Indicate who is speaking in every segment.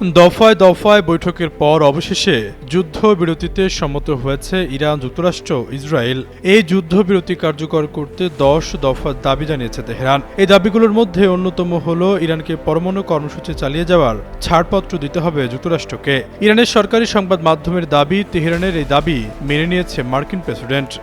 Speaker 1: দফায় দফায় বৈঠকের পর অবশেষে যুদ্ধবিরতিতে সম্মত হয়েছে ইরান, যুক্তরাষ্ট্র, ইসরায়েল। এই যুদ্ধবিরতি কার্যকর করতে 10 দফার দাবি জানিয়েছে তেহরান। এই দাবিগুলোর মধ্যে অন্যতম হল ইরানকে পরমাণু কর্মসূচি চালিয়ে যাওয়ার ছাড়পত্র দিতে হবে যুক্তরাষ্ট্রকে। ইরানের সরকারি সংবাদ মাধ্যমের দাবি, তেহরানের এই দাবি মেনে নিয়েছে মার্কিন প্রেসিডেন্ট।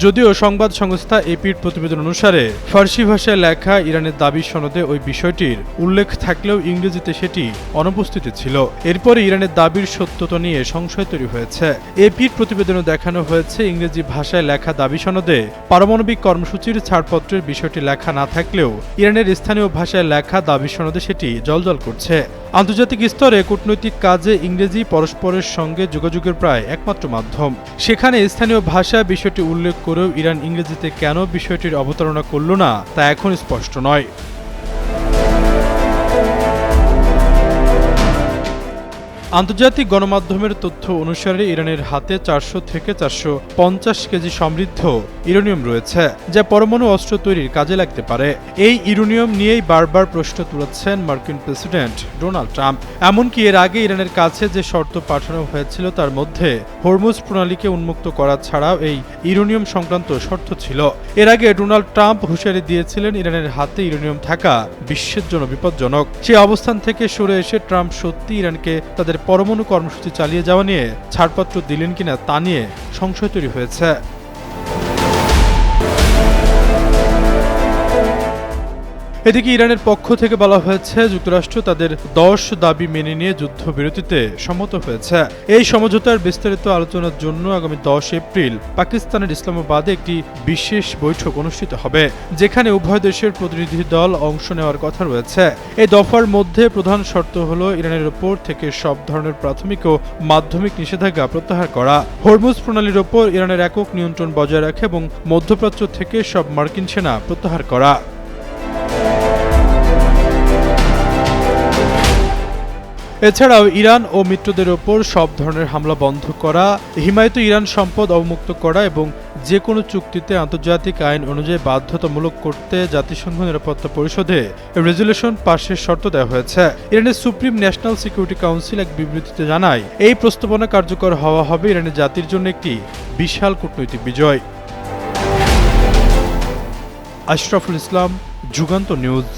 Speaker 1: যদিও সংবাদ সংস্থা এপির প্রতিবেদন অনুসারে ফার্সি ভাষায় লেখা ইরানের দাবি সনদে ওই বিষয়টির উল্লেখ থাকলেও ইংরেজিতে সেটি অনুপস্থিত ছিল। এরপরে ইরানের দাবির সত্যতা নিয়ে সংশয় তৈরি হয়েছে। এপির প্রতিবেদনে দেখানো হয়েছে, ইংরেজি ভাষায় লেখা দাবি সনদে পারমাণবিক কর্মসূচির ছাড়পত্রের বিষয়টি লেখা না থাকলেও ইরানের স্থানীয় ভাষায় লেখা দাবি সনদে সেটি জ্বলজ্বল করছে। আন্তর্জাতিক স্তরে কূটনৈতিক কাজে ইংরেজি পরস্পরের সঙ্গে যোগাযোগের প্রায় একমাত্র মাধ্যম। সেখানে স্থানীয় ভাষায় বিষয়টি উল্লেখ করেও ইরান ইংরেজিতে কেন বিষয়টির অবতারণা করল না, তা এখন স্পষ্ট নয়। আন্তর্জাতিক গণমাধ্যমের তথ্য অনুসারে ইরানের হাতে 400 থেকে 450 কেজি সমৃদ্ধ ইউরেনিয়াম রয়েছে, যা পরমাণু অস্ত্র তৈরির কাজে লাগতে পারে। এই ইউরেনিয়াম নিয়েই বারবার প্রশ্ন তুলেছেন মার্কিন প্রেসিডেন্ট ডোনাল্ড ট্রাম্প। এমনকি এর আগে ইরানের কাছে যে শর্ত পাঠানো হয়েছিল তার মধ্যে হরমুজ প্রণালীকে উন্মুক্ত করা ছাড়াও এই ইউরেনিয়াম সংক্রান্ত শর্ত ছিল। এর আগে ডোনাল্ড ট্রাম্প হুঁশিয়ারি দিয়েছিলেন, ইরানের হাতে ইউরেনিয়াম থাকা বিশ্বের জন্য বিপজ্জনক। সেই অবস্থান থেকে সরে এসে ট্রাম্প সত্যি ইরানকে তাদের পরমাণু কর্মসূচি চালিয়ে যাওয়া নিয়ে ছাড়পত্র দিলেন কিনা তা নিয়ে সংশয় তৈরি হয়েছে। এদিকে ইরানের পক্ষ থেকে বলা হয়েছে, যুক্তরাষ্ট্র তাদের 10 দাবি মেনে নিয়ে যুদ্ধবিরতিতে সম্মত হয়েছে। এই সমঝোতার বিস্তারিত আলোচনার জন্য আগামী 10 এপ্রিল পাকিস্তানের ইসলামাবাদে একটি বিশেষ বৈঠক অনুষ্ঠিত হবে, যেখানে উভয় দেশের প্রতিনিধি দল অংশ নেওয়ার কথা রয়েছে। এই দফার মধ্যে প্রধান শর্ত হল ইরানের ওপর থেকে সব ধরনের প্রাথমিক ও মাধ্যমিক নিষেধাজ্ঞা প্রত্যাহার করা, হরমুজ প্রণালীর ওপর ইরানের একক নিয়ন্ত্রণ বজায় রাখা এবং মধ্যপ্রাচ্য থেকে সব মার্কিন সেনা প্রত্যাহার করা। এছাড়াও ইরান ও মিত্রদের ওপর সব ধরনের হামলা বন্ধ করা, হিমায়িত ইরান সম্পদ অবমুক্ত করা এবং যে কোনো চুক্তিতে আন্তর্জাতিক আইন অনুযায়ী বাধ্যতামূলক করতে জাতিসংঘ নিরাপত্তা পরিষদে রেজুলেশন পাশের শর্ত দেওয়া হয়েছে। ইরানের সুপ্রিম ন্যাশনাল সিকিউরিটি কাউন্সিল এক বিবৃতিতে জানায়, এই প্রস্তাবনা কার্যকর হওয়া হবে ইরানের জাতির জন্য একটি বিশাল কূটনৈতিক বিজয়। আশরাফুল ইসলাম, যুগান্তর নিউজ।